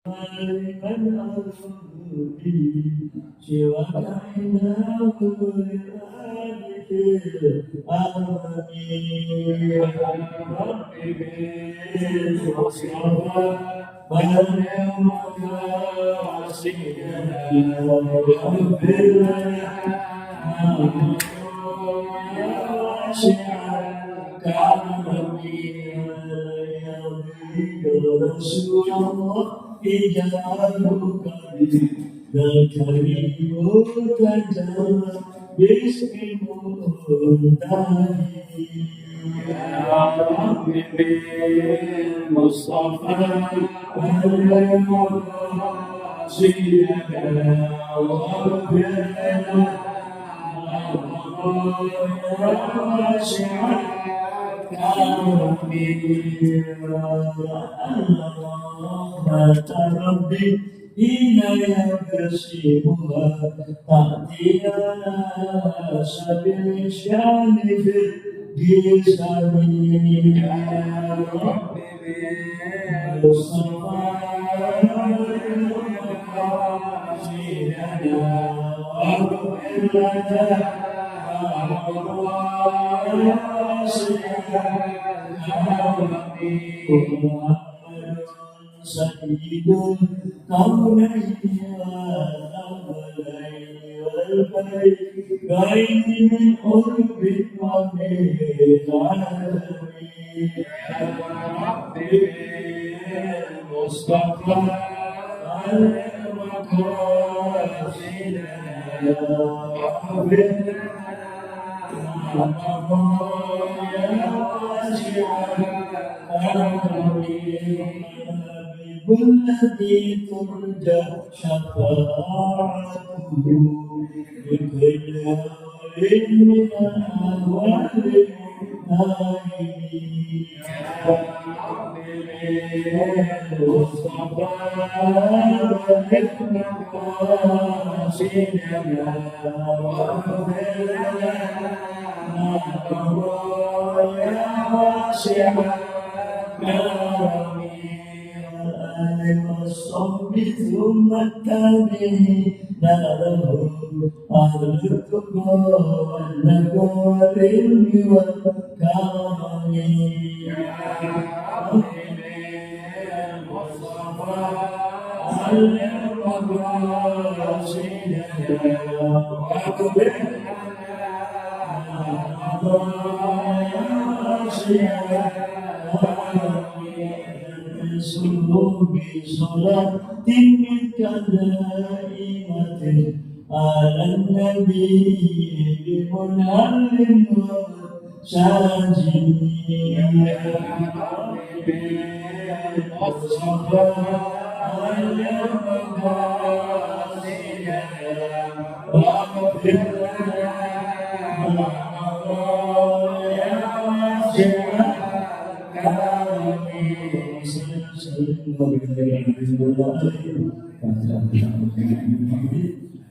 من أرضي سواك إله الآلك آمين ربي بالمصطفى بلغ مقاصدنا واغفر لنا يا واسع كرمي يا رسول الله إجابك الكريم تجلى باسم منتهي يا ربي بالمصطفى بلغ مقاصدنا واغفر لنا يا واسع مات ربي حين يكسبها تأتي على سبيل الشان في الجسم يا ربي بالمصطفى سيدنا واغفر لنا سيد الكونين والأولين والبيتين من قرب ومن عالمين يا ربي المصطفى المقاصدنا واغفر الذي ترجى شفاعته بكل حال من أهوال المنتهين يا ربي بالمصطفى بلغ مقاصدنا واغفر لنا يا واسع كرمي والصحب ثم التابعين لهم أهل التقى والنجوى والعلم والكرم يا ربي بالمصطفى علم مقاصدنا واغفر بصلاة منك دائمة على النبي بمنهل وساجد يا ربي بالمصطفى علم مقاصدنا واغفر لنا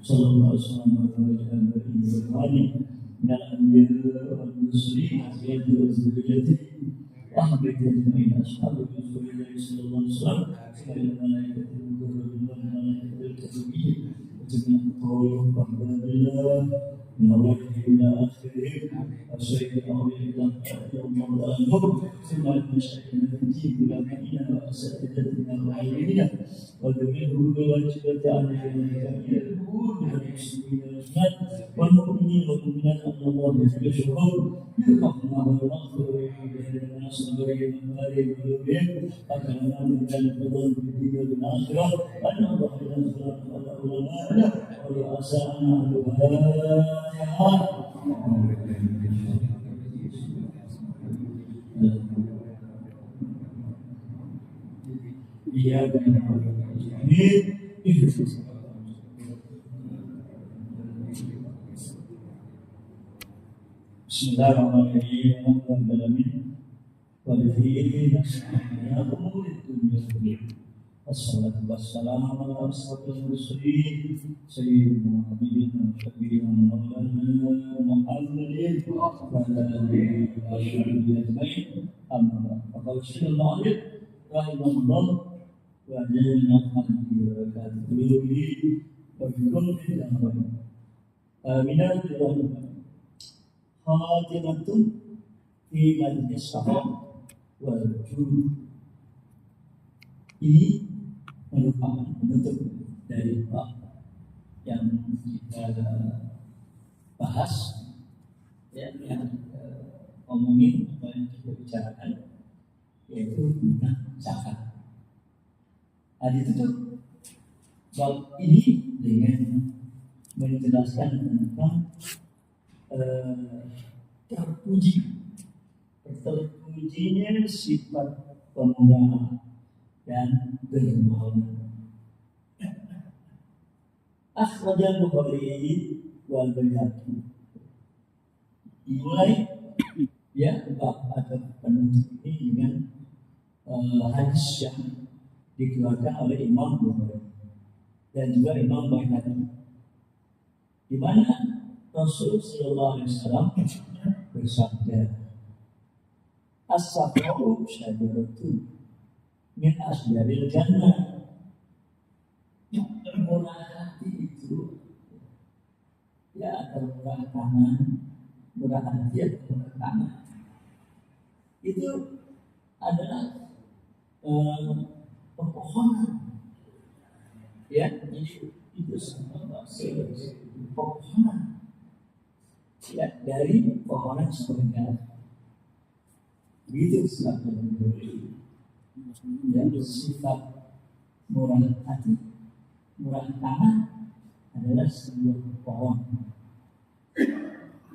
صلى الله عليه وسلم من الأنبياء والمرسلين أزواجه وذريته أحبب أجمعين أصحاب رسول الله صلى الله عليه وسلم والملائكة والملائكة الكتبية وجميع الطوائف وأحباب الله من أوله إلى آخره الشيخ العظيم يوم الآخر ثم المشايخ الدين علمائنا وأساتذتنا وعلمنا وجميع الواجبات علينا جميع الأمور من المسلمين والمسلمات والمؤمنين والمؤمنات أن الله يشكر يرحمنا ويغفر لنا صغيرنا ومالي وذريهم أكرمنا من الفضل في الدنيا والآخرة أن الله ينصر على علمائنا ورؤساءنا الفاتحة. إياك نعبد Bismillahirrahmanirrahim. Alhamdulillah. Walihi nas'alina umur dunia. Wassalatu wassalamu ala asyrafil mursalin sayyidina habibina syafi'ina maulana Muhammadin wa ala alihi wa sahbihi ajma'in. Amma ba'd. Qala sallallahu alaihi wa sallam wajah menafkan dirakat dulu berhukum tidak boleh. Minat tidak boleh. Hadiratun fi majlis syaham wal jud. Ini merupakan penutup dari bab yang kita bahas, ya, yang ngomongin apa yang kita bicarakan, yaitu tentang zakat. Ditutup bab ini dengan menjelaskan tentang terpujinya sifat pemurah dan dermawan. Akhrajal Bukhari wal Baihaqi. Dimulai ya bab atau penutup ini dengan hadis yang dikeluarkan oleh Imam Bukhari dan juga Imam Baihaqi, di mana Rasul Sallallahu Alaihi Wasallam bersabda, "As-safa'u syajaratun min asjaril jannah." Murah hati itu, ya, atau murah tangan, murah hati atau murah tangan itu adalah pepohonan, ya. Jadi itu semua pepohonan, ya, dari pepohonan surga. Begitu sebabnya yang sifat murah hati, murah tangan adalah sebuah pohon,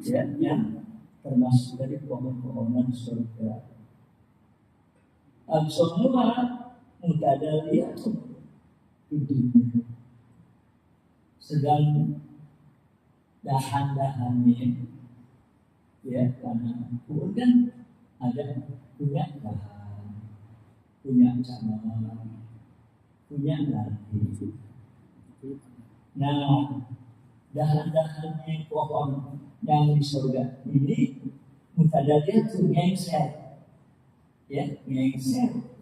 ya, yang termasuk dari pohon-pohonan surga. Semua mutadaliyatun hidup, sedang dahan-dahannya, ya, karena pohon kan ada punya dahan, punya cabang, punya ranting. Nah, dahan-dahannya pohon yang di surga ini mutadaliyatun ngengser, ya, ngengser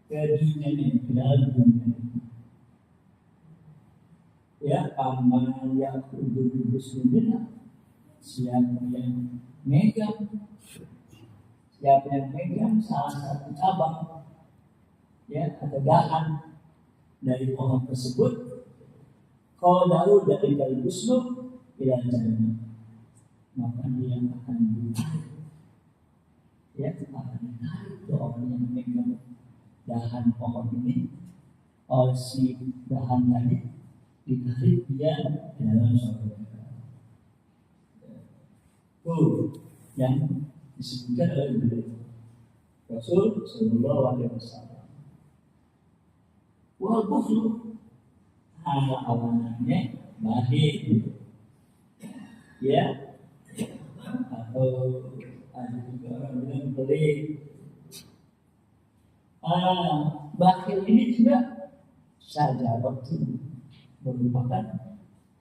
ke dunia ini, ke dalam dunia ini. Ya, amal yang kudu bismillah. Siapa yang megang, siapa yang megang salah satu cabang, ya, atau dahan dari pohon tersebut, kau tahu dari kalbusnu ila jannah, maka dia akan ditarik, ya, akan ditarik ke orang yang megang dahan pohon ini oleh si dahan tadi, ditarik dia ke dalam surga. Itu yang disebutkan oleh Rasul Sallallahu Alaihi Wasallam. Wal bukhlu, awalannya baik, ya, atau ada juga orang bilang pelit. Bakhil ini juga syajaratun, merupakan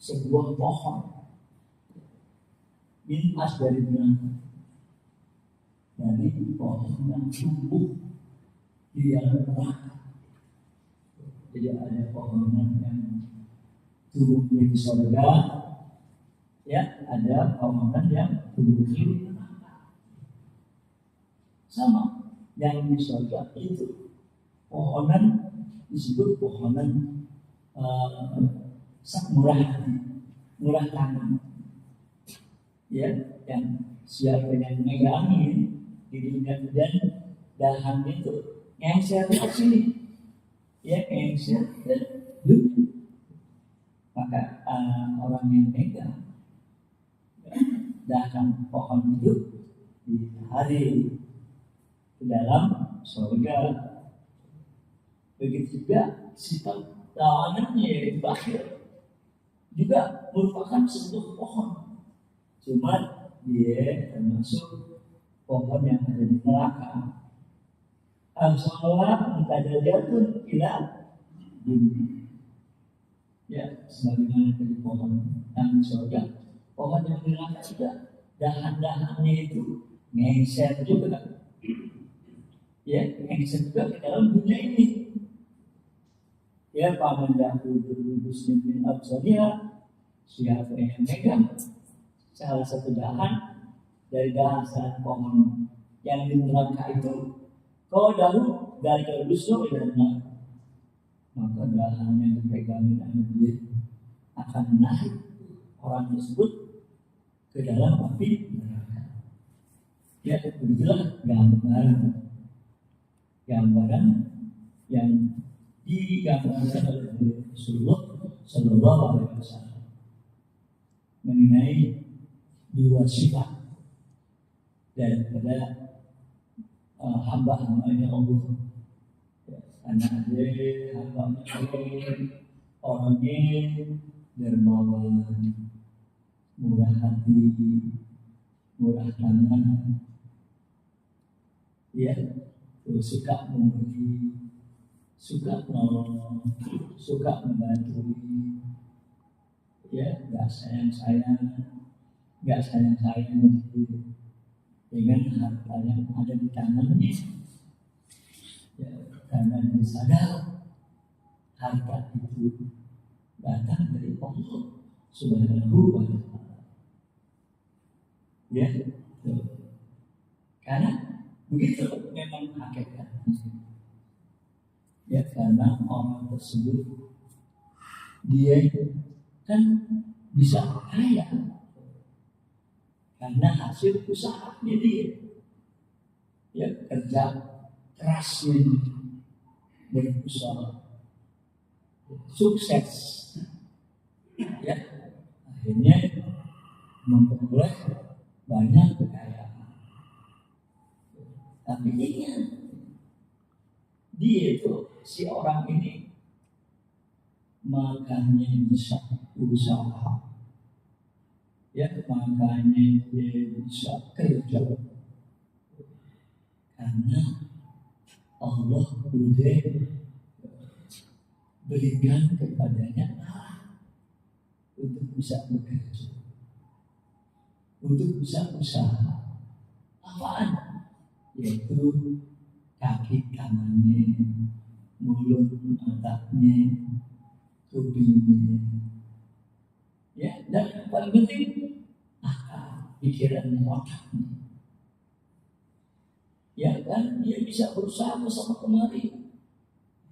sebuah pohon min asjaril jannah, dari pohon yang tumbuh di dalam neraka. Jadi ada pohonan yang tumbuh di surga, ya, ada pohonan yang tumbuh di neraka. Sama yang di surga itu pohonan disebut pohonan murah hati, murah tangan, ya, yang siapa yang megangi di dunia dan dahan itu ngengser ke sini, ya, ngengser ke dunia. Maka orang yang megang dahan pohon itu ditarik ke dalam surga. Begitu juga sifat lawanannya, yaitu bakhil, juga merupakan sebuah pohon, cuma dia termasuk pohon yang ada di neraka. Al-Sawab mutadaliyatun ila dunia, ya, sebagaimana dari pohon yang di surga, pohon yang di neraka juga dahan-dahannya itu ngengser juga, Ya, yang juga ke dalam dunia ini. Ya, paman Yahudi muslimin absariya, siapa yang megang salah satu dahan dari dahan pohon yang di neraka itu, kau dahulu dari kerusuh dan neraka, maka dahan yang dipegangin dia akan menarik orang tersebut ke dalam api neraka. Ya, begitulah gambaran yang digambarkan oleh Rasulullah Shallallahu Alaihi Wasallam mengenai dua sifat daripada hamba-hambanya Allah. Karena ada hamba-hambanya orangnya dermawan, murah hati, murah tangan, ya, suka memberi, suka menolong, suka membantu, ya, nggak sayang dengan harta yang ada di tangannya, ya, karena dia sadar harta itu datang dari Allah Subhanahu wa Ta'ala. Ya, karena begitu memang hakikatnya. Ya, karena orang tersebut dia kan bisa kaya karena hasil usahanya dia. Ya, kerja kerasnya berusaha, sukses, ya, akhirnya memperoleh banyak kekayaan. Tapi ingat, dia itu si orang ini makanya bisa usaha, ya, makanya dia bisa kerja karena Allah udah berikan kepadanya untuk bisa bekerja, untuk bisa usaha. Apaan? Yaitu kaki kanannya, mulut matanya, kupingnya, ya, dan yang paling penting akal, pikirannya, otaknya. Ya kan, dia bisa berusaha bersama kemari,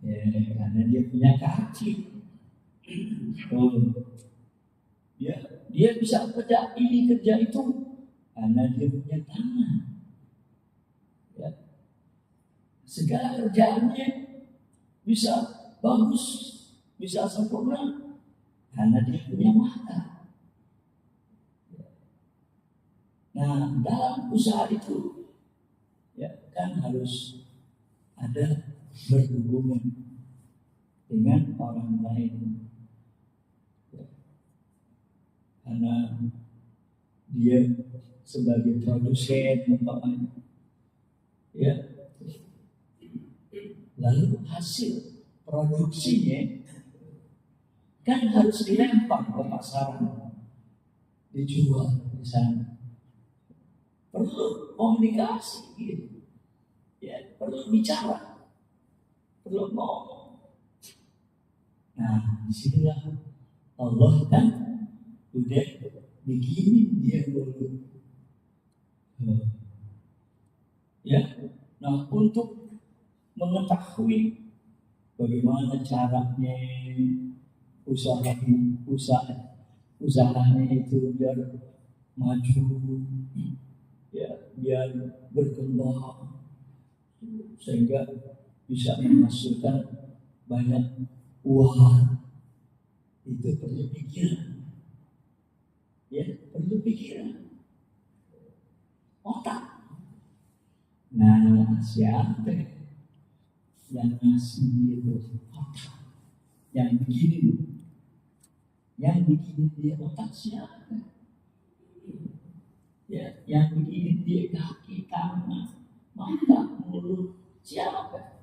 ya, karena dia punya kaki. Ya, dia bisa kerja ini kerja itu karena dia punya tangan. Ya, segala kerjaannya bisa bagus, bisa sempurna karena dia punya mata. Nah, dalam usaha itu, ya, kan harus ada berhubungan dengan orang lain, ya, karena dia sebagai produsen umpamanya, ya, lalu hasil produksinya kan harus dilempar ke pasaran, dijual di sana. Perlu komunikasi, gitu. Ya, perlu bicara, perlu ngomong. Nah, disinilah Allah kan udah bikinin dia dulu. Ya, nah, untuk mengetahui bagaimana caranya usahanya itu biar maju, ya, biar berkembang sehingga bisa menghasilkan banyak uang, itu perlu pikiran, ya, perlu pikiran, otak. Nah, siapa yang ngasih itu otak? Yang bikin dia otak siapa? Ya, yang bikin dia kaki, tangan, mata, mulut, siapa?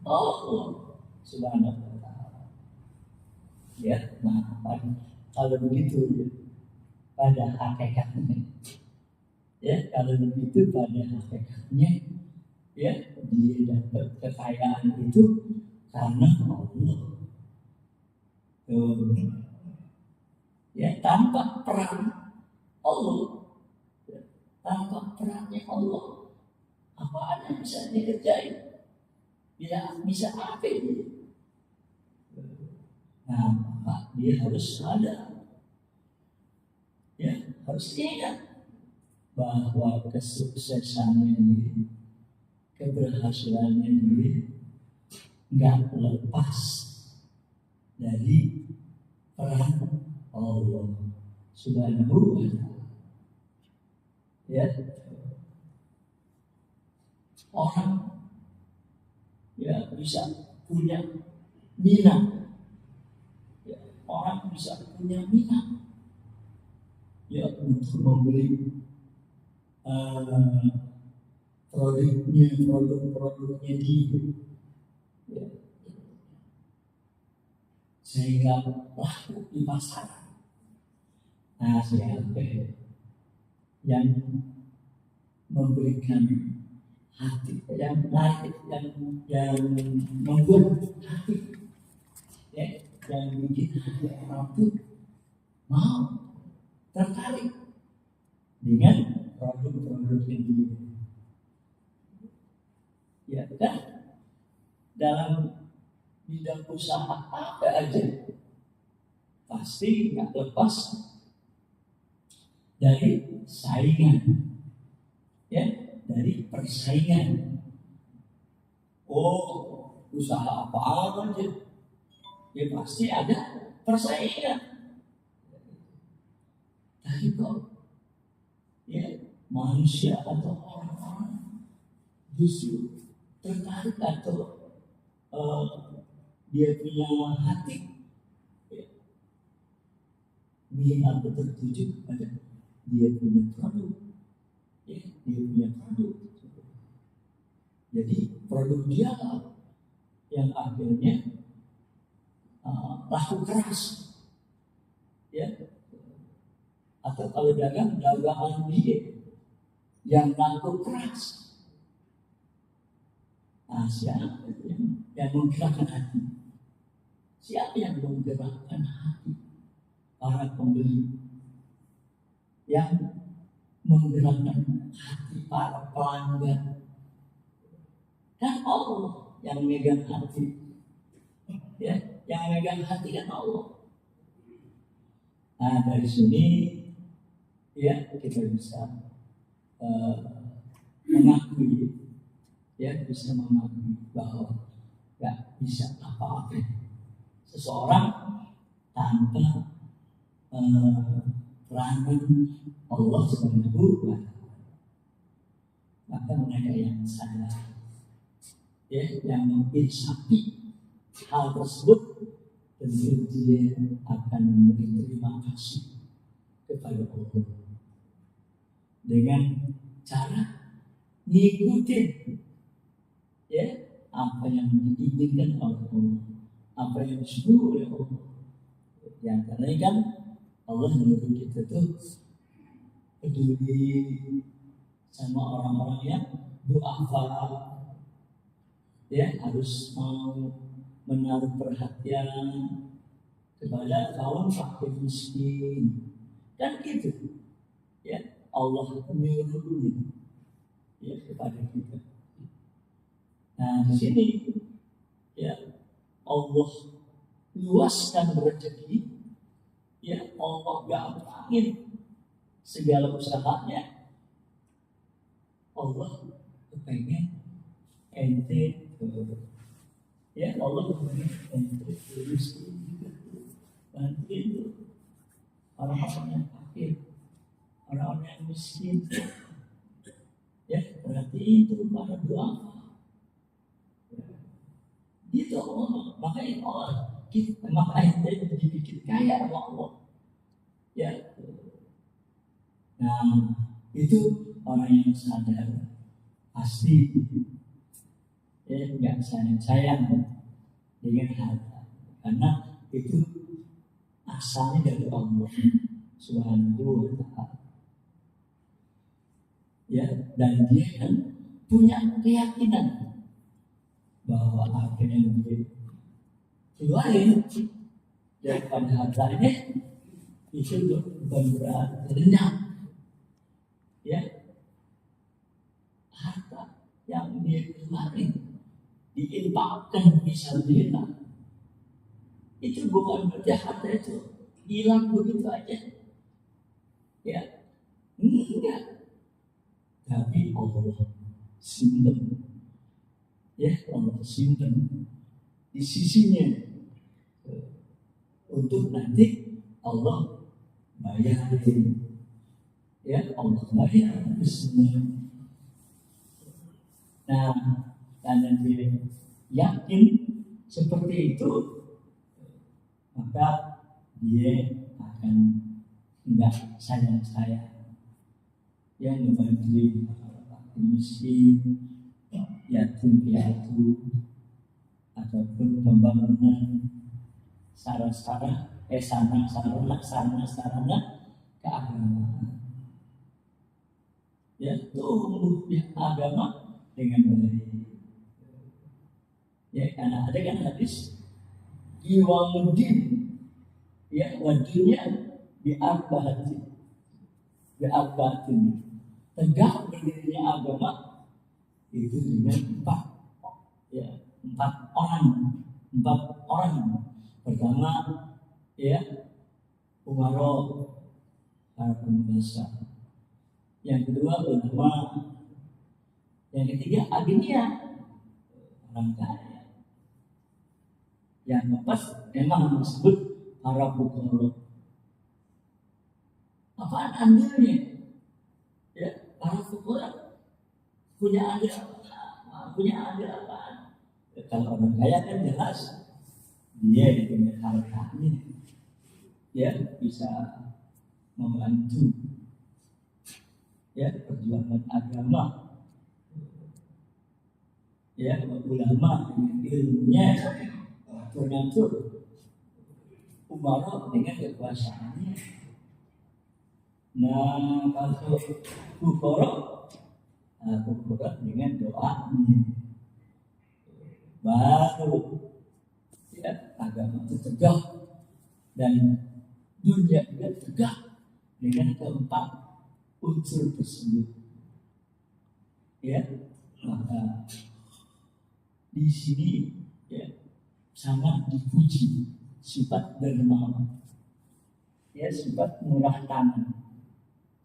Allah Subhanahu wa Ta'ala. Ya, nah, kalau begitu, ya, pada hakikatnya Ya, kalau begitu pada hakikatnya ya dia dapat kekayaan itu karena Allah. Ya, tanpa peran Allah, ya, tanpa perannya Allah, apa yang bisa dikerjain? Dia bisa apa ini? Nah, maka dia harus sadar, ya, harus ingat bahwa kesuksesannya diri, keberhasilannya diri nggak lepas dari peran Allah Subhanahu wa Ta'ala. Ya, orang ya bisa punya minat, ya, orang bisa punya minat ya untuk membeli produk-produknya dia, ya, sehingga laku di pasar. Nah, siapa yang memberikan hati, yang menarik, yang membuat hati, ya, yang bikin hati orang itu mau tertarik dengan produk-produk ini. Ya kan, dalam bidang usaha apa aja pasti nggak lepas dari saingan, ya, dari persaingan. Oh, usaha apa aja, ya pasti ada persaingan. Tapi kok, ya, manusia atau orang-orang justru tertarik atau dia punya hati, ya, minat tertuju pada dia punya produk, ya, dia punya produk. Jadi produk dia yang akhirnya laku keras, ya, atau kalau dagangan dia yang laku keras. Nah, siapa yang menggerakkan hati? Siapa yang menggerakkan hati para pembeli? Yang menggerakkan hati para pelanggan? Kan Allah yang megang hati, ya, yang megang hati kan Allah. Nah, dari sini ya kita bisa mengakui, ya, bisa mengakui bahwa nggak bisa apa-apa seseorang tanpa peranan Allah Subhanahu wa Ta'ala. Maka mereka yang sadar, ya, yang menginsafi hal tersebut, tentu dia akan memberi terima kasih kepada Allah dengan cara ngikutin, ya, apa yang diinginkan oleh Allah, apa yang disuruh oleh Allah. Yang karena kan Allah menyuruh kita tuh peduli sama orang-orang yang du'afa, ya, harus mau menaruh perhatian kepada kaum fakir miskin, kan gitu, ya, Allah menyuruhnya, ya, kepada kita. Nah, di sini, ya, Allah luaskan rezeki, ya, Allah gampangin segala usahanya. Allah kepengen ente, ya, Allah kepengen ente terus bantuin orang-orang yang fakir, orang-orang yang miskin, ya, berarti itu para doa. Itu Allah, makanya Allah kita, makanya kita dibikin kaya sama Allah, ya. Nah, itu orang yang sadar pasti, ya, nggak sayang dengan harta, karena itu asalnya dari Allah Subhanahu wa Ta'ala. ya, dan dia kan punya keyakinan bahwa apa yang dia keluarin daripada hartanya itu bukan berarti rendah, ya. Harta yang dia keluarin diinfakkan fisabilillah itu bukan berarti harta itu hilang begitu aja, ya, enggak. Tapi Allah simpen, ya, Allah simpen di sisinya untuk nanti Allah bayarin, ya, Allah bayar semua. Nah, karena dia yakin seperti itu, maka dia akan enggak sayang-sayang, ya, membantu miskin, yatim piatu, ataupun pembangunan sarana keagamaan, ya, tumbuh di agama dengan baik, ya, karena ada kan hadis iwamuddin, ya, wadunya bi'arba'atin, tegak berdirinya agama itu dengan empat, ya, empat orang. Pertama, ya, umaro, para penguasa. Yang kedua ulama. Yang ketiga aginia, orang kaya. Yang keempat memang disebut para fuqara. Apaan andilnya? Ya, para fuqara punya andil apaan? Ya, kalau orang kaya kan jelas dia dengan hartanya, ya, bisa membantu, ya, perjuangan agama, ya, ulama dengan ilmunya mengatur umaro dengan kekuasaannya. Nah, kalau fuqara dengan doanya, baru, ya, agama itu tegak dan dunia juga tegak dengan keempat unsur tersebut, ya. Maka di sini, ya, sangat dipuji sifat dermawan, ya, sifat murah tangan,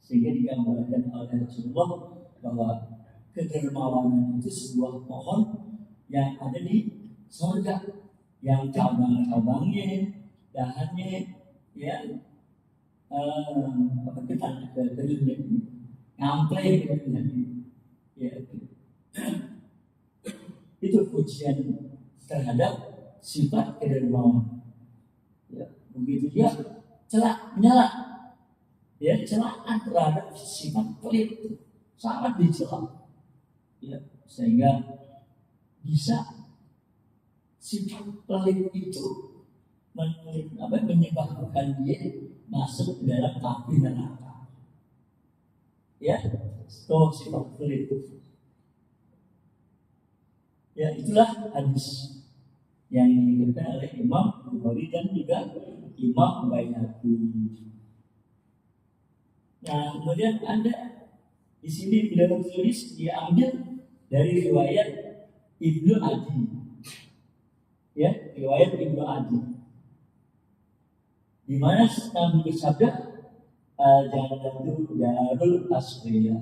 sehingga digambarkan oleh Rasulullah bahwa kedermawanan itu sebuah pohon yang ada di surga, yang cabang-cabangnya, dahannya, ya, kita ke dunia ini, ngampleng ke dunia ini, ya. Itu pujian terhadap sifat kedermawan, ya. Begitu dia menyala, ya, celaan terhadap sifat pelit sangat dicela, ya, sehingga bisa sifat pelit itu menyebabkan dia masuk ke dalam api neraka, ya. Itu sifat pelit, ya. Itulah hadis yang dikatakan oleh Imam Bukhari dan juga Imam Baihaqi. Nah, kemudian ada di sini beliau tulis diambil dari riwayat Ibnu Adi, ya, riwayat Ibnu Adi, di mana Nabi bersabda, jannatu darul asfiya,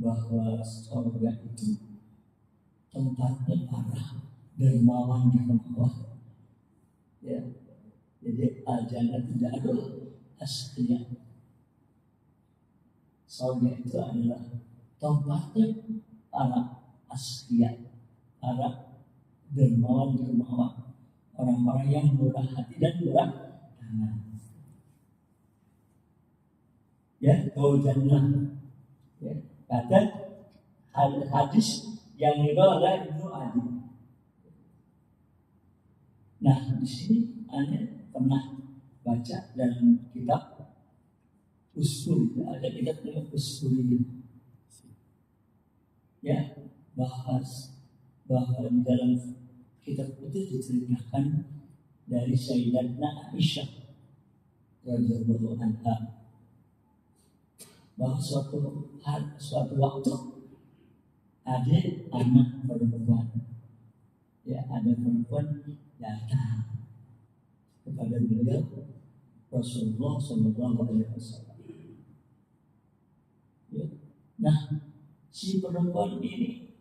bahwa surga itu tempatnya para dermawan, ya. Jadi jannatu darul asfiya, surga itu adalah tempatnya para asfiya, para dermawan, orang-orang yang murah hati dan murah tangan, ya. Jannah, ya, kata hadis yang dibawa oleh Ibnu Adi. Nah, di sini Anda pernah baca dalam kitab Usul, ada kita punya usul ini. Ya, bahas bahwa dalam kitab itu diceritakan dari Sayyidatuna Aisyah radhiyallahu anha bahwa suatu waktu ada anak perempuan, ya ada perempuan datang kepada beliau Rasulullah Sallallahu Alaihi Wasallam. Ya. Nah, si perempuan ini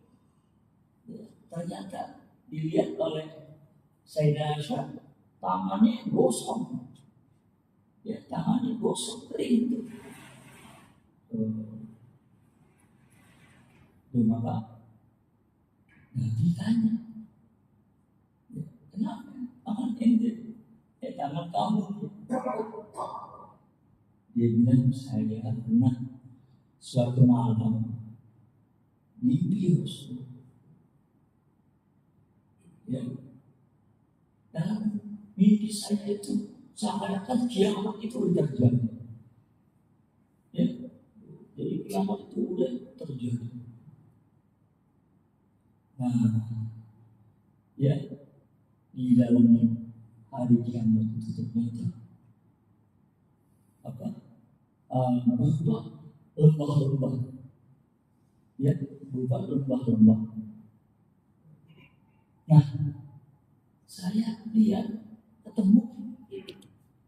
ya, ternyata dilihat oleh Sayyidah Aisyah tangannya gosong, ya tangannya gosong kering itu. Maka Nabi tanya, ya, kenapa tangan ente, tangan kamu? Dia bilang, saya pernah suatu malam mimpi Rasul. Ya, dalam mimpi saya itu seakan-akan kiamat itu sudah terjadi. Ya, jadi kiamat itu sudah terjadi. Nah, ya di dalam hari kiamat itu ternyata apa? Berupa lembah-lembah, ya berupa lembah-lembah. Nah, saya lihat ketemu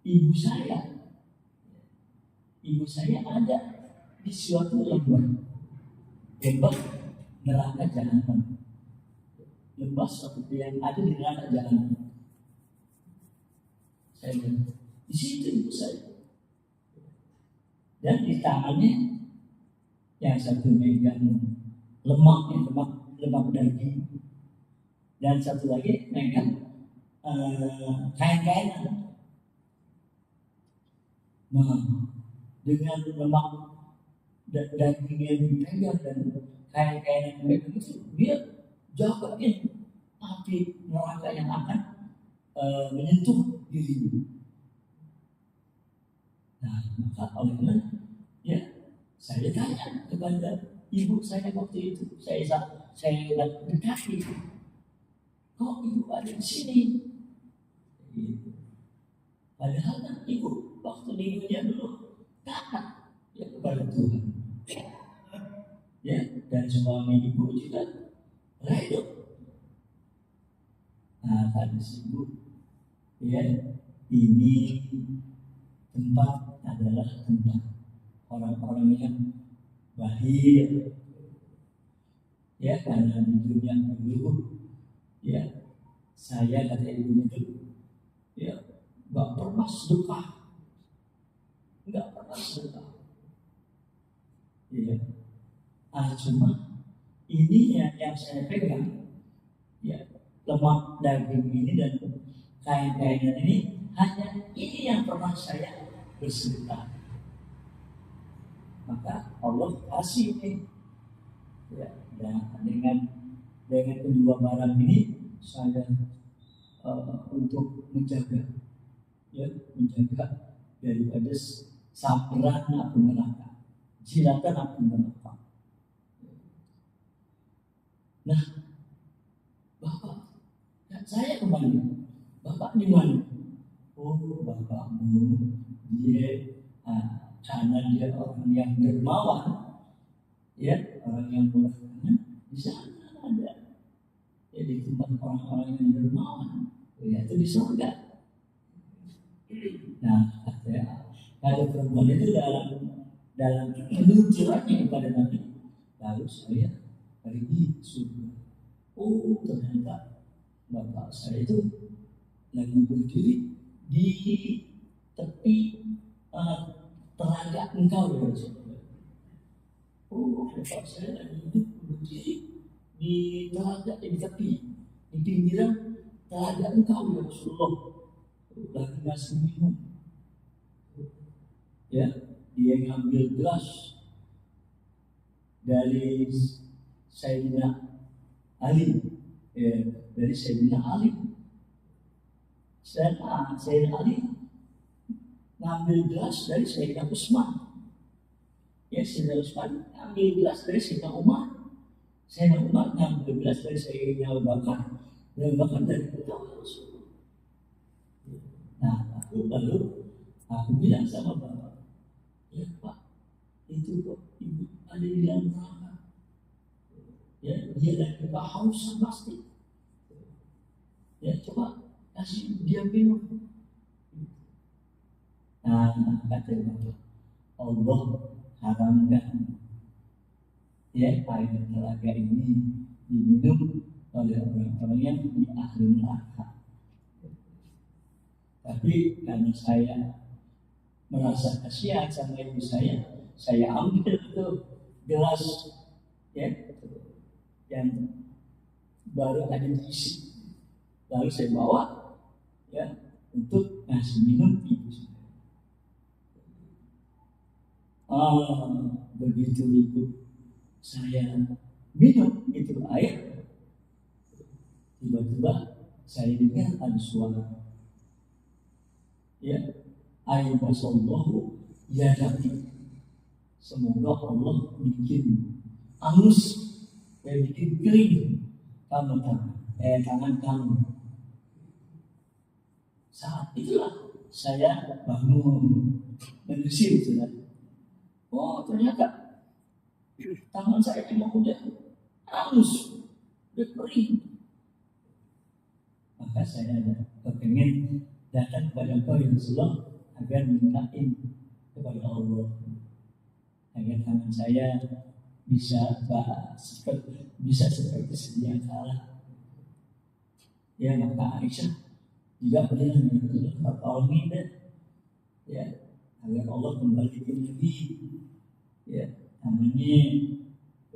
ibu saya ada di suatu lembah neraka jahanam, lembah seperti yang ada di neraka jahanam. Saya lihat di situ ibu saya, dan di tangannya yang satu megang lemak daging, dan satu lagi megang kain-kainan. Nah, dengan lemak daging yang dipegang dan kain-kainan yang dipegang itu, dia jagain api neraka yang akan menyentuh diri. Nah, maka oleh karena ya saya tanya kepada ibu saya waktu itu, saya dekati, kok ibu ada di sini? Padahal kan ibu waktu di dunia dulu taat ya kepada Tuhan, ya, dan suami ibu juga hidup. Nah, kata ibu, ya ini tempat adalah tempat orang-orang yang baik, ya, karena di dunia dulu, ya, saya kata ibunya dulu, ya, nggak pernah sedekah, ya, cuma ini yang saya pegang, ya, lemak daging ini dan kain-kainan ini, hanya ini yang pernah saya bersedekah. Maka Allah kasih ini, ya, dan dengan kedua barang ini saya untuk menjaga daripada samperan api neraka, jilatan api neraka. Nah, Bapak, saya kembali. Bapak di mana? Oh, bapakmu dia karena dia orang yang dermawan, ya, orang yang berkenan, di sana ada, ya, di tempat orang-orang yang dermawan, yaitu di surga. Nah, kata perempuan itu dalam peluncurannya kepada Nabi, lalu saya pergi surga. Oh, ternyata bapak saya itu lagi berdiri di tepi telaga engkau, ya Rasulullah. Oh, bapak saya lagi berdiri di telaga, di tepi, di pinggiran telaga engkau, ya Rasulullah. Lagi ngasih minum, ya, dia ngambil gelas dari Sayyidina Ali, ya, dari Sayyidina Ali. Dan Sayyidina Ali ngambil gelas dari Sayyidina Utsman. Ya Sayyidina Utsman ambil gelas dari Sayyidina Umar. Sayyidina Umar ngambil gelas dari Sayyidina Abu Bakar. Dan bahkan dari pertama Rasulullah. Nah, lalu aku bilang sama bapak, ya Pak, itu kok ibu ada di dalam neraka. Ya, dia lagi kehausan pasti. Ya, coba kasih dia minum. Nah, kata bapak, Allah haramkan ya air telaga ini diminum oleh orang-orang yang di akhir neraka. Tapi karena saya merasa kasihan sama ibu saya ambil tuh gelas ya yang baru ada diisi, lalu saya bawa ya untuk ngasih minum ibu saya. Begitu ibu saya minum itu air, tiba-tiba saya dengar ada suara ya air basallahu ya Nabi, semoga Allah bikin angus dan bikin kering tangan kamu. Saat itulah saya bangun mengusir sudah. Oh ternyata tangan saya cuma udah angus, udah kering. Maka saya ada kepengen datang kepada Engkau ya Rasulullah agar mintain kepada Allah agar tangan saya bisa seperti sedia kala. Ya maka Aisyah juga bilang tolong minta ya agar Allah kembalikan lagi ya tangannya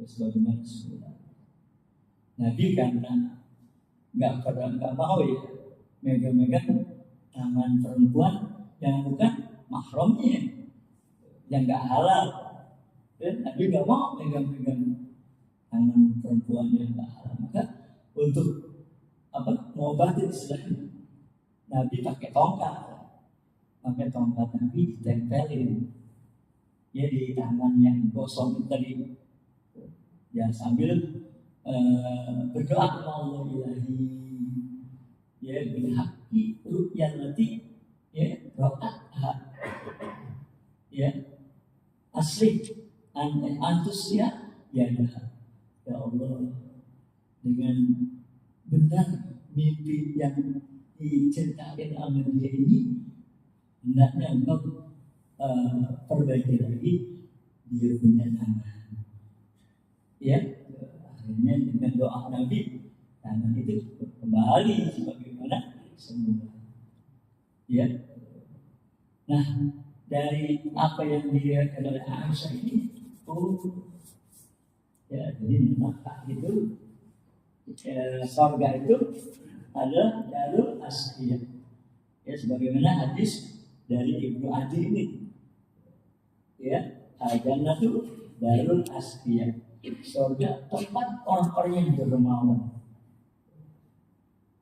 sebagaimana semula. Nabi karena nggak mau ya megang-megang tangan perempuan yang bukan mahramnya, yang nggak halal. Dan Nabi nggak mau megang-megang tangan perempuan yang nggak halal. Maka untuk ngobatin istilahnya, Nabi pakai tongkat Nabi ditempelin ya di tangan yang gosong tadi. Ya sambil berdoa kepada Allah ilahi ya bilhaqi ru'yallati ya ra'atha ya asli antusia ya Allah dengan benar mimpi yang diceritakan sama dia ini hendaknya engkau perbaiki lagi dia punya tangan ya akhirnya dengan doa Nabi tangan itu kembali sebagaimana semula ya. Nah dari apa yang dilihat oleh Aisyah ini ya jadi neraka itu surga itu adalah darul asqiyah ya sebagaimana hadis dari Ibnu Adi ini ya al-jannatu darul asqiyah, surga tempat orang-orang yang dermawan.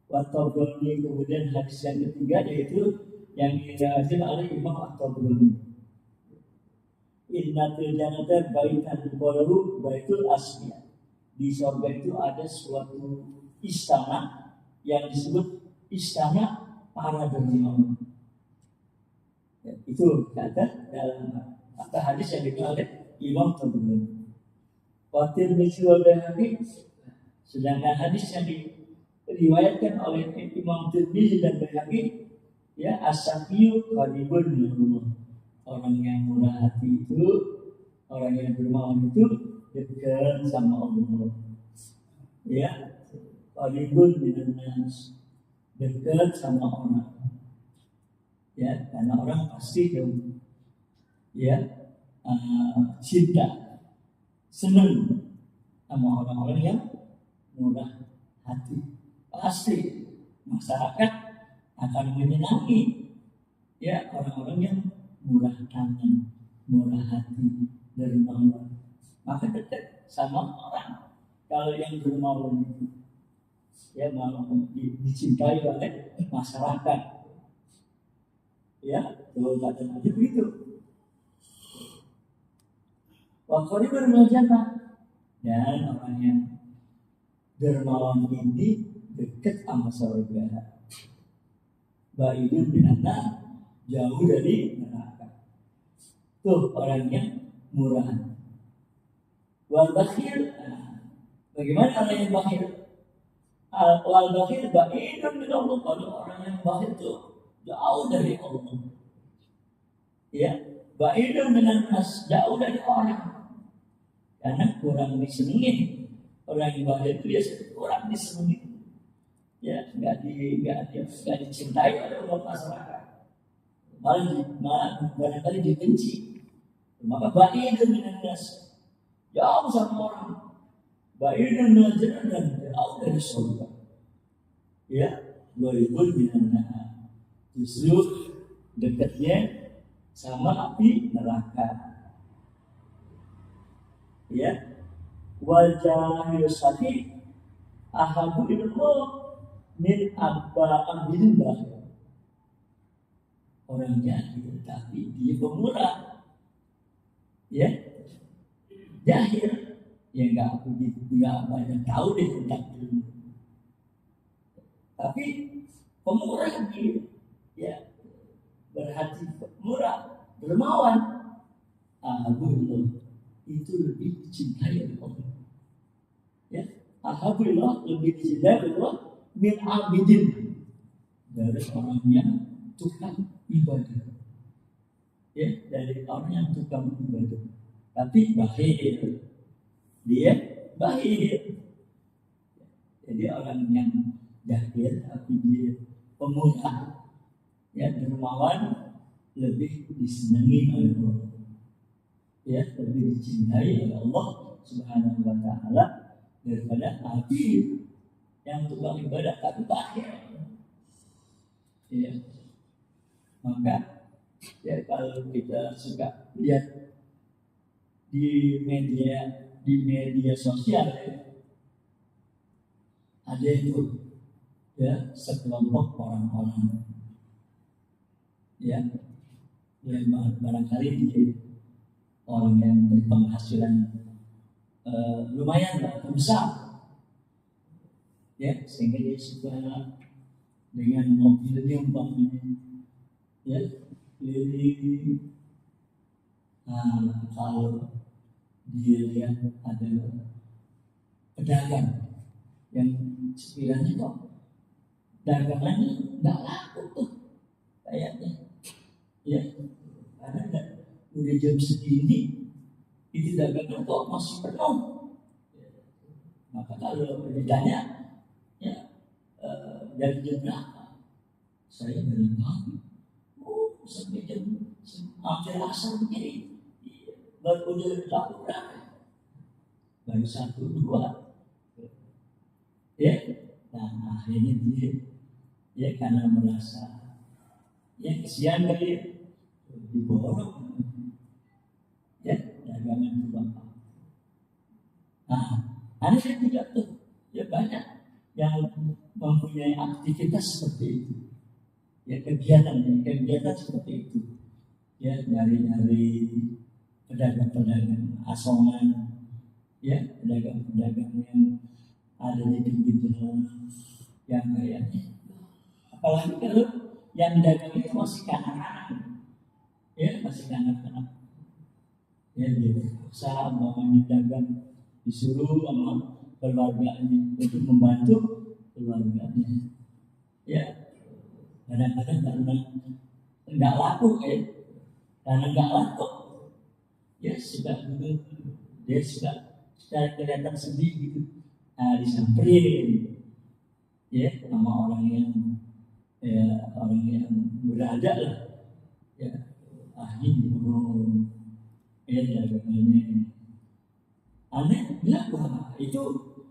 At-Tabrani kemudian hadis yang ketiga yaitu yang diriwayatkan oleh Imam At-Tabrani. Inna fil jannati baitan qalu baitul asqiyah. Di surga itu ada suatu istana yang disebut istana para dermawan. Ya, itu kata dalam hadis yang dikatakan oleh Imam Tabrani. Watir misal Baihaqi, sedangkan hadis yang diriwayatkan oleh Imam Tirmizi dan Baihaqi ya as-saqiyu qaribun minallah. Orang yang murah hati itu, orang yang dermawan itu dekat sama Allah. Ya, qaribun minannas, dekat sama orang. Ya, karena orang pasti ya cinta senang sama orang-orang yang murah hati. Pasti masyarakat akan menyenangi ya orang-orang yang murah tangan, murah hati, dermawan. Maka dekat sama orang. Kalau yang dermawan itu ya mau dicintai oleh masyarakat. Ya, kalau kata Nabi begitu. Waktu bermujana, dan orang yang dermawan ini dekat sama surga. Baidun binatang, jauh dari neraka. Tuh orang yang murah. Wal bakhil, bagaimana orang yang bakhil? Wal bakhil baidun min Allah. Kalau orang yang bakhil itu jauh dari Allah. Ya, baidun minan nas, jauh dari orang. Karena kurang disenengin. Orang yang bakhil itu biasanya kurang disenengin. Ya, nggak dicintai oleh masyarakat. Malah barangkali dibenci. Maka baidun minan nas, jauh sama orang. Baidun minal jannah, dan jauh dari surga. Ya, baidun minan nar, justru dekatnya sama api neraka. Ya, wal jahil sahih ahabu ilallah min abidin bakhil. Orang jahil tapi dia pemurah. Ya, jahil yang nggak banyak tahu deh tentang ilmu, tapi pemurah dia, ya, berhati murah, dermawan. Alhamdulillah itu lebih dicintai oleh Allah. Ya, alhamdulillah lebih dicintai oleh Allah min abidin, dari orang yang tukang ibadah. Ya, dari orang yang tukang ibadah, tapi bakhil. Dia bakhil. Jadi orang yang jahil tapi dia pemurah, ya, dermawan, lebih disenangi oleh Allah. Ya, lebih dicintai oleh Allah Subhanahu wa taala daripada abid yang tukang ibadah tapi bakhil. Ya. Maka ya, kalau kita suka lihat di media sosial, ada itu, ya, sekelompok orang-orang, ya, yang barangkali dia orang yang berpenghasilan lumayan besar, ya, sehingga dia suka dengan mobilnya umpamanya, ya, keliling. Kalau dia lihat ada pedagang yang sekiranya kok dagangannya nggak laku tuh kayaknya, ya, karena udah jam segini itu dagangan kok masih penuh. Maka kalau ditanya, ya, dari jam berapa, saya dari pagi sampai jam hampir asar begini, baru udah laku berapa, baru 1-2, ya. Nah, akhirnya dia, ya, karena merasa, ya, kesian kali diborong, ya, dagangan itu bapak. Nah, ada yang tidak tuh, ya, banyak yang mempunyai aktivitas seperti itu, ya, kegiatan seperti itu, ya, nyari pedagang-pedagang asongan, ya, pedagang-pedagang yang ada di pinggir jalan, yang kayaknya, apalagi kalau yang dagang itu masih kanak-kanak, ya, masih kanak-kanak, ya, dia berusaha umpamanya dagang, disuruh sama keluarganya untuk membantu keluarganya, ya, kadang-kadang karena nggak laku, karena nggak laku, ya, sudah dulu dia sudah kelihatan sedih gitu, disamperin, ya, sama orang yang berada lah, ya, ini burung, ya, dagangannya aneh, bilang bahwa itu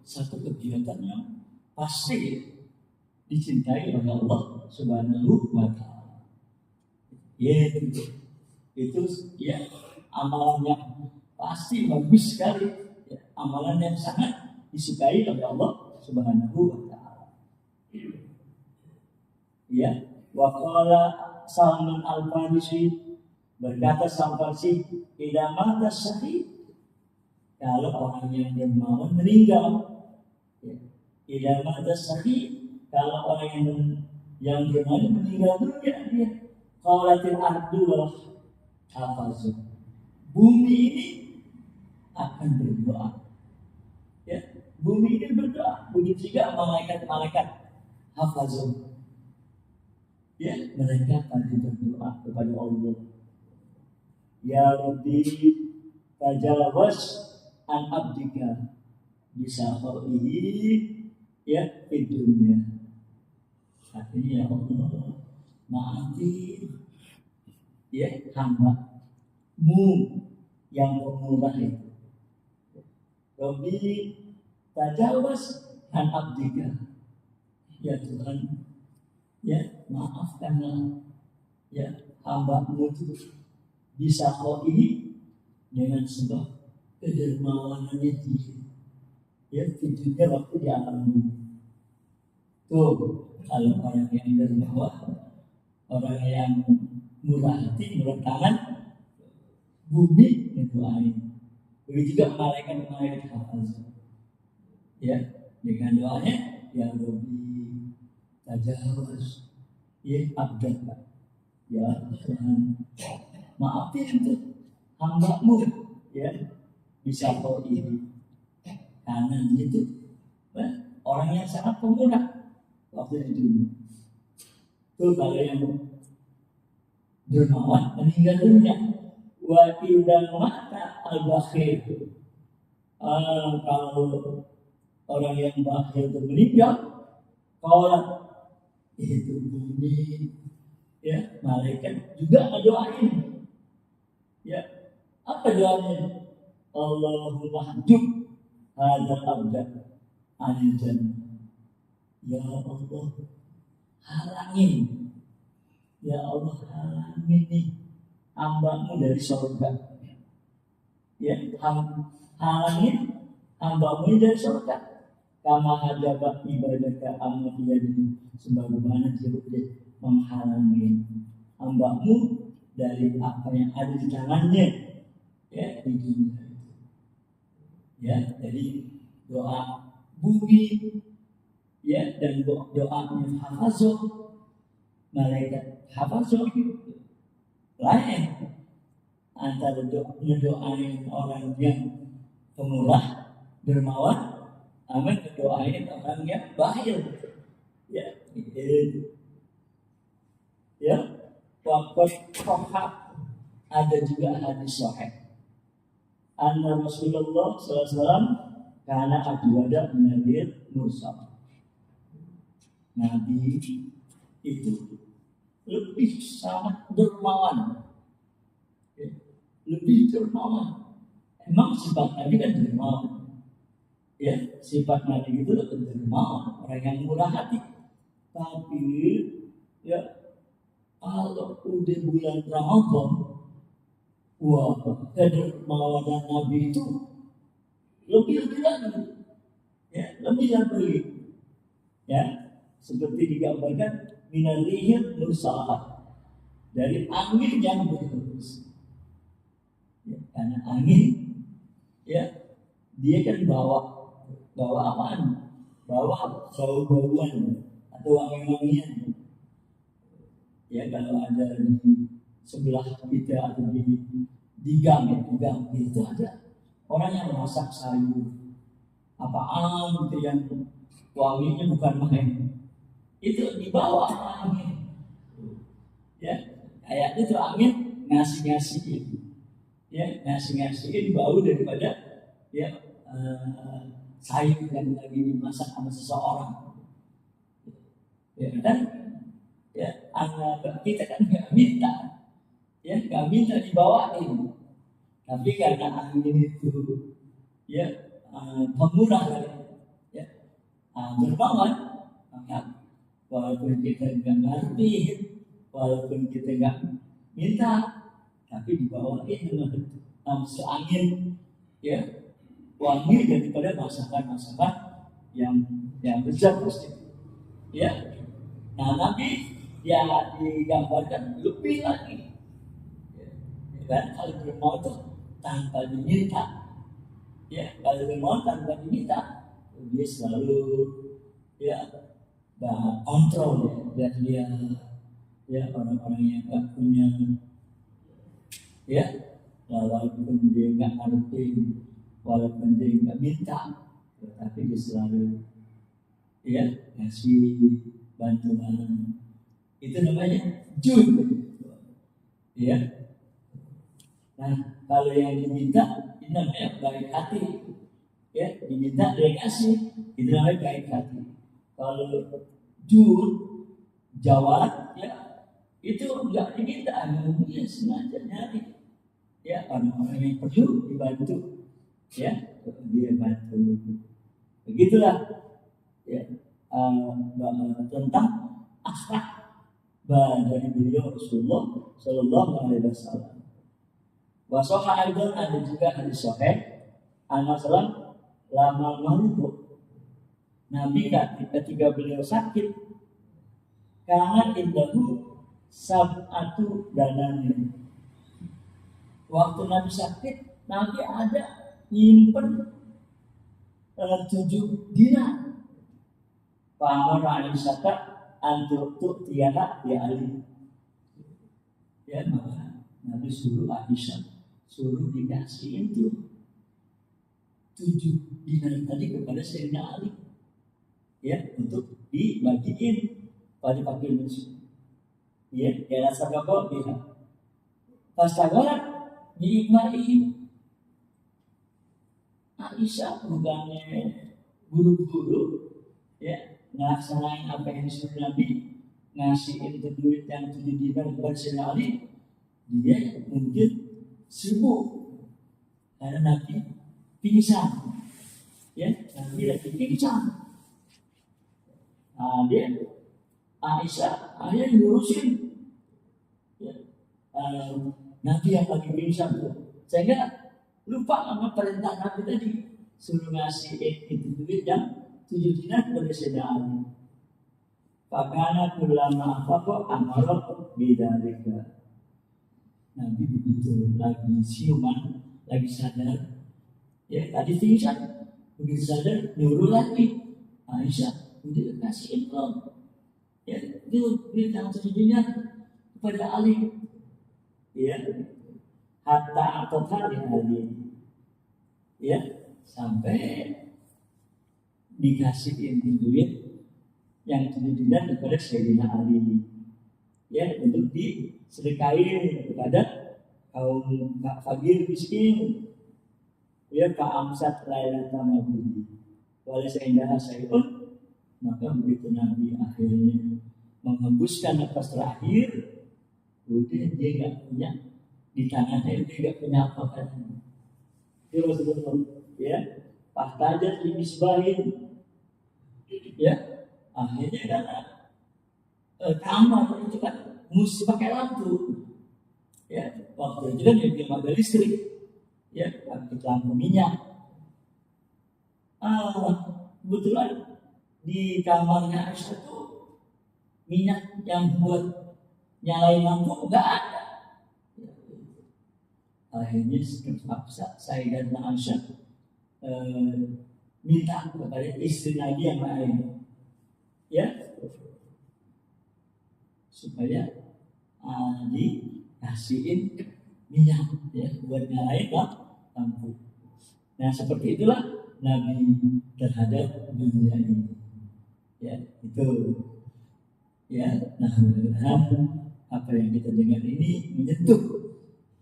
satu kegiatan yang pasti dicintai oleh Allah Subhanahu wa taala. Ya, itu, ya, amalan yang pasti bagus sekali, ya, amalan yang sangat disukai oleh Allah Subhanahu wa taala. Ya, wa qala Salman Al-Farisi, berkata Salman Al-Farisi, idza mata syahid kalau orang yang dermawan meninggal. Ya. Idza mata sahih, kalau orang yang dermawan meninggal dunia dia. Qalatil ardu wal hafazu. Bumi ini akan berdoa. Ya, bumi ini berdoa. Begitu juga malaikat-malaikat hafazun. Ya, mereka akan berdoa kepada Allah. Ya Rabbi, tajawaz an abdika bisa ini ya di dunia. Artinya ya Allah, maafin ya hamba-Mu yang pemurah itu. Rabbi tajawaz an abdika. Ya Tuhan, ya maafkanlah ya hamba-Mu itu bisa ini dengan sebab kedermawanannya dia. Ya tidurnya waktu di alam bumi. Tuh kalau orang yang dermawan, orang yang murah hati, murah tangan, bumi mendoain. Begitu juga malaikat hafaz. Ya, dengan doanya ya Rabbi tajawaz ya abdaka. Ya Tuhan, maafin tuh hamba-Mu ya bisa kau ini. Karena dia itu orang yang sangat pemurah waktu itu. Tuh kalau yang dermawan meninggal dunia. Wa idza mata al-bakhil. Kalau orang yang bakhil itu meninggal, kalau itu bumi ya malaikat juga doain. Ya, apa doanya? Allahumma hajub hadzal abda anil jannah. Ya Allah, halangin. Ya Allah, halangin nih hamba-Mu dari surga. Ya, halangin hamba-Mu dari surga. Kama hajabah ibadaka amriyadi, sebagaimana dia menghalangi hamba-Mu dari apa yang ada di tangannya ya di dunia. Ya, jadi doa bumi ya dan doanya hafazah malaikat hafazah lain antara ngedoain orang yang pemurah dermawan sama ngedoain orang yang bakhil ya itu ya waktu shohat ada juga hadis sahih anna Rasulullah SAW karena adwada nabil mursal. Nabi itu lebih sangat dermawan, ya, lebih dermawan. Emang sifat Nabi kan dermawan, ya sifat Nabi itu lebih dermawan, orang yang murah hati. Tapi ya kalau udah bulan Ramadan, wah kedermawanan Nabi itu lebih lagi, ya lebih lagi, ya seperti digambarkan minarihim mursalah dari angin yang berhembus. Ya, karena angin, ya dia kan bawa apaan? Bawa bau-bauan atau wangi-wangian. Ya kalau ada di sebelah kita atau di gang itu ada orang yang masak sayur apaan gitu yang wanginya bukan main itu dibawa angin ya kayaknya itu angin ngasih-ngasihin ya ngasih-ngasihin bau daripada ya sayur yang lagi dimasak sama seseorang ya kan ya anak kita kan nggak minta dibawain tapi karena angin itu ya pemurah ya dermawan maka walaupun kita nggak ngerti walaupun kita nggak minta tapi dibawain sama angin ya wangi daripada masakan yang besar pasti ya nah nanti ya digambarkan lebih lagi ya kan kalau dermawan itu tanpa diminta Ya, kalau mau tanpa diminta, dia selalu ya kontrol ya, dan dia ya orang-orang yang nggak punya ya, walaupun dia nggak ngerti, walaupun dia nggak minta, tapi dia selalu ya ngasih bantuan. Itu namanya jud ya. Nah, kalau yang diminta ini namanya baik hati ya, diminta dia kasih, itu namanya baik hati. Kalau jud jawab ya, itu nggak diminta, dia sengaja nyari ya orang-orang yang perlu dibantu ya, dia bantu. Begitulah ya tentang akhlak dari beliau Rasulullah Sallallahu Alaihi Wasallam. Wasoha aidan, ada juga hadis sahih Anasalam lama maluku Nabi ketika beliau sakit, karena indahu sab'atu dananir. Waktu Nabi sakit, Nabi ada nyimpen 7 dinar. Pamar Aisyah antuk tiada ya Ali. Ya, maka Nabi suruh Aisyah suruh dikasih itu 7 dinar tadi kepada Sayyidina Ali. Ya, untuk dibagiin pada fakir miskin. Ya, ya rasa kabur dia. Pastagoran diikmati Aisyah bukannya buru-buru ya ngelaksanain apa yang disuruh Nabi, ngasihin itu duit yang 7 dinar kepada Sayyidina Ali. Dia mungkin sibuk karena Nabi pingsan ya, Nabi lagi pingsan. Nah, dia Aisyah akhirnya ngurusin ya, Nabi yang lagi pingsan tuh, sehingga lupa sama perintah Nabi tadi suruh ngasihin itu duit yang 7 dinar kepada Sayyidina Ali. Fakana ulama apa amarok bidalika. Nabi begitu lagi siuman, lagi sadar ya, tadi pingsan, begitu sadar nyuruh lagi Aisyah udah kasihin loh ya, itu duit yang 7 dinar kepada Ali ya, hatta atau hari ya, sampai dikasihin duit yang 7 dinar kepada Sayyidina Ali ya, untuk disedekahin kepada kaum fakir miskin ya, Pak Amsat lailatan mabudi wala seindah sayun. Maka begitu Nabi akhirnya menghembuskan nafas terakhir, udah dia nggak punya di tangannya, dia nggak punya apa-apa. Itu Rasulullah ya, pahtajat dimisbahin ya, akhirnya karena kamar itu kan mesti pakai lampu ya, waktu itu kan dia pakai listrik ya, pakai lampu minyak. Kebetulan di kamarnya Aisyah itu minyak yang buat nyalain lampu nggak ada. Akhirnya terpaksa saya dan Aisyah minta kepada istri Nabi yang lain ya, supaya dikasihin minyak ya buat nyalain lampu. Nah, seperti itulah Nabi terhadap dunia ini ya, itu ya. Nah, mudah-mudahan apa yang kita dengar ini menyentuh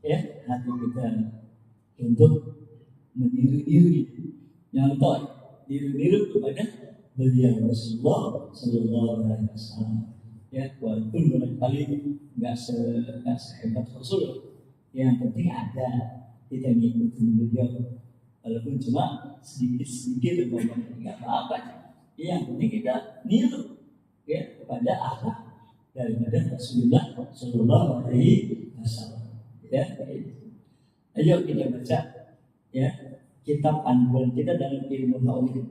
ya hati kita untuk meniru-niru, nyontoh niru-niru kepada beliau Rasulullah Sallallahu Alaihi Wasallam ya, walaupun barangkali nggak sehebat Rasul, yang penting ada kita ngikutin beliau, walaupun cuma sedikit nggak apa-apa. Yang penting kita niru ya kepada akhlak daripada Rasulullah Sallallahu Alaihi Wasallam ya. Ayo kita baca ya kitab panduan kita dalam ilmu tauhid.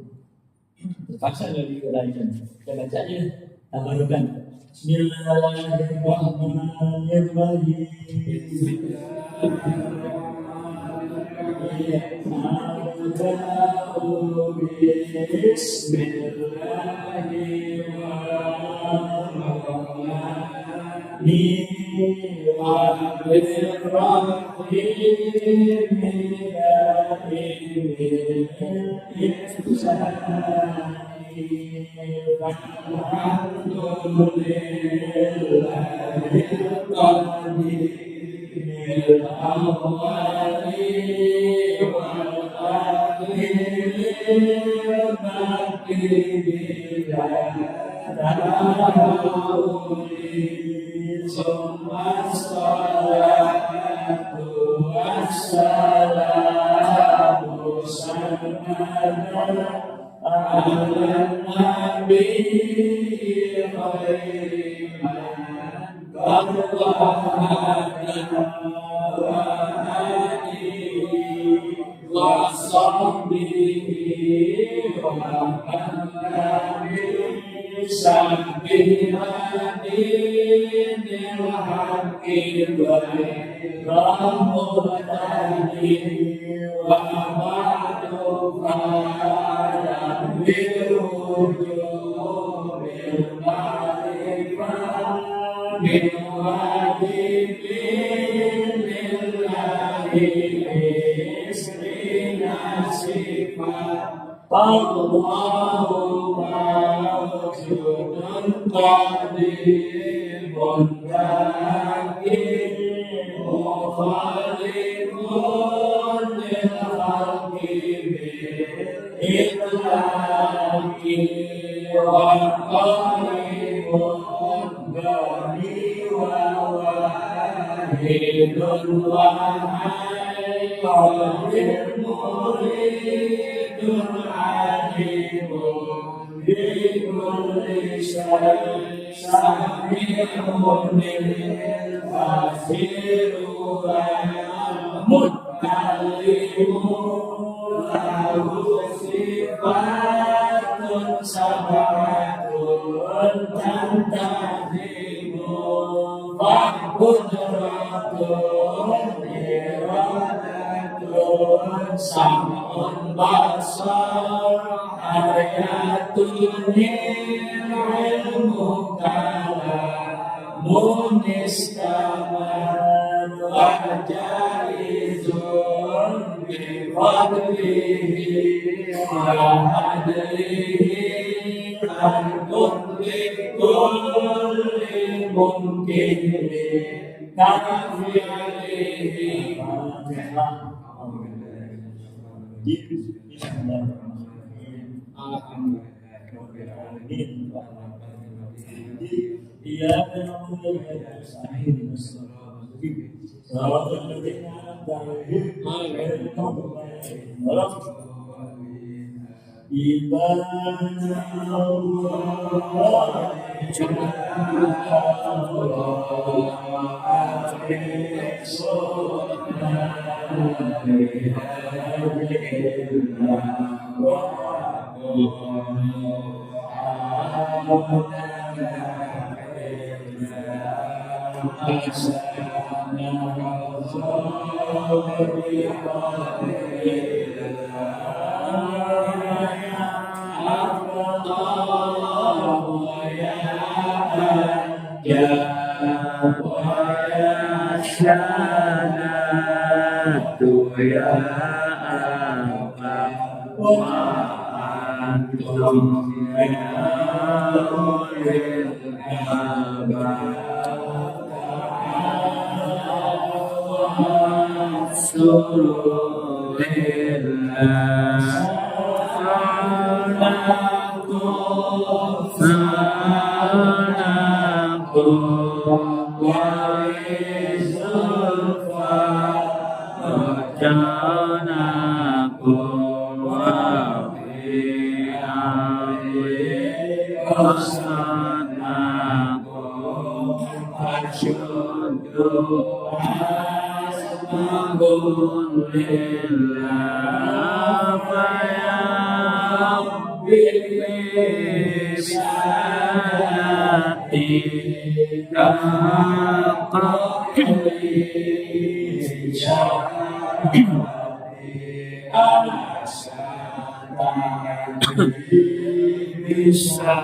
Terpaksa nggak diuraikan, kita baca aja tabarukan. Bismillahirrahmanirrahim. bisarati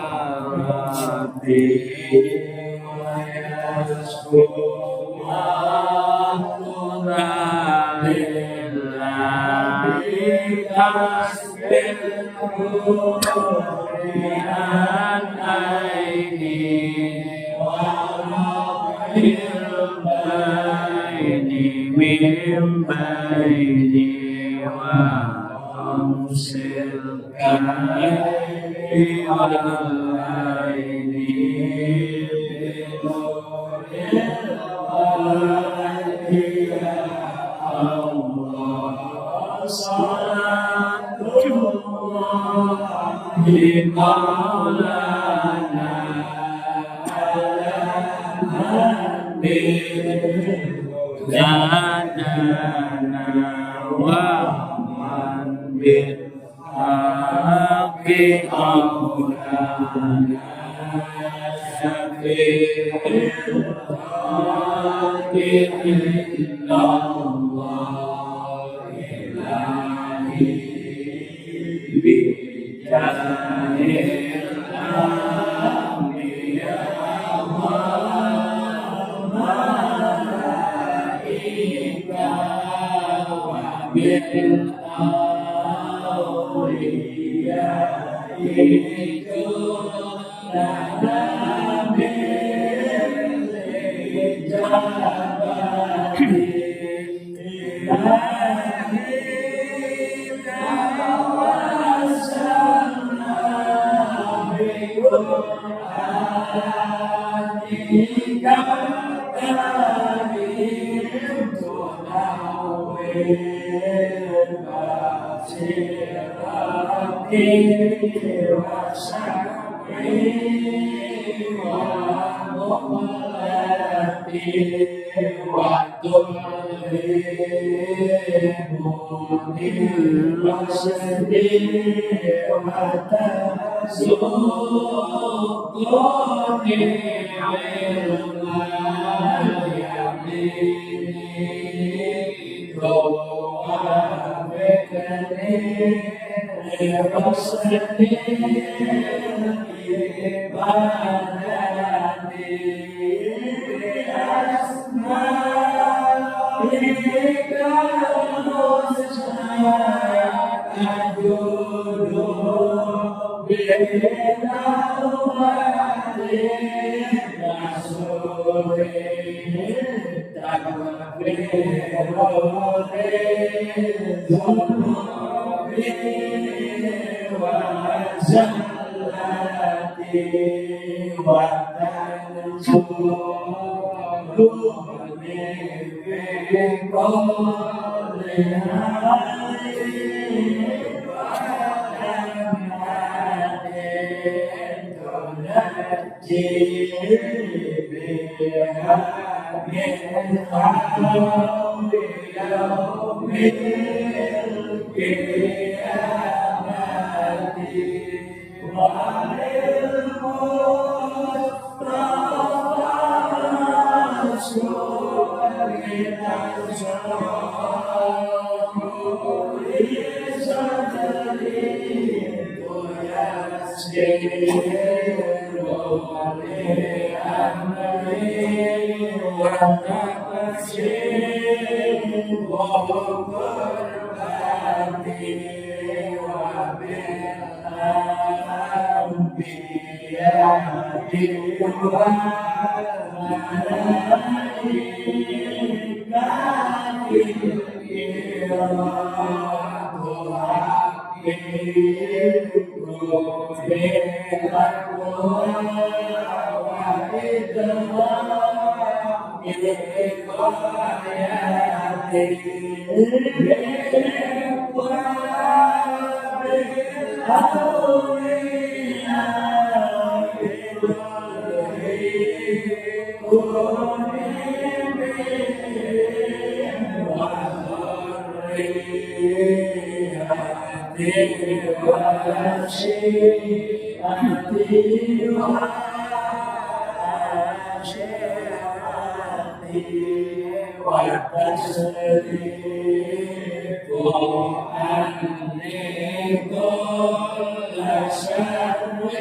شر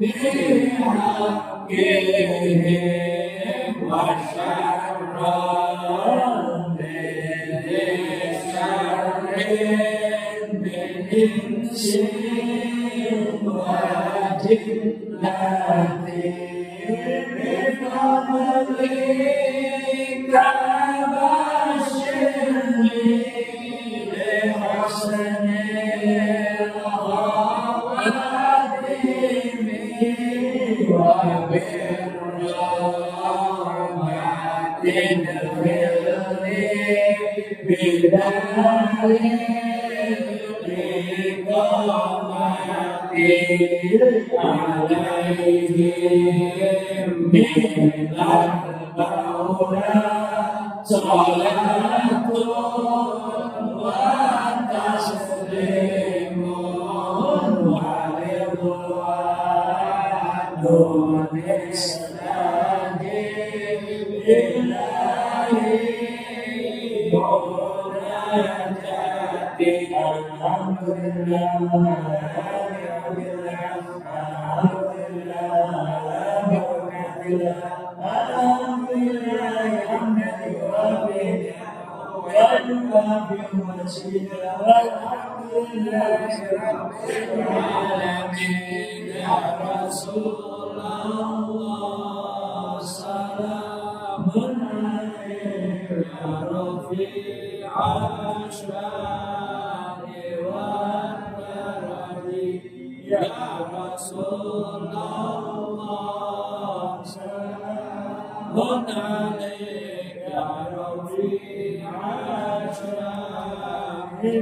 بحقهم وشر شر بالإنس وجنة بفضلك بشرني بحسن الخواتم وبالرحمة اغفرني بدار الإقامة عليهم من المولى صلاة وتسليم ورضوان الإسلام إلهي مناجاتي الحمد لله الحمد لله حمدا يوافي ويكافئ مزيدا والحمد لله رب العالمين يا رسول الله سلام عليك يا رفيع الشان والكرم يا رسول الله سلام عليك يا رفيع الشان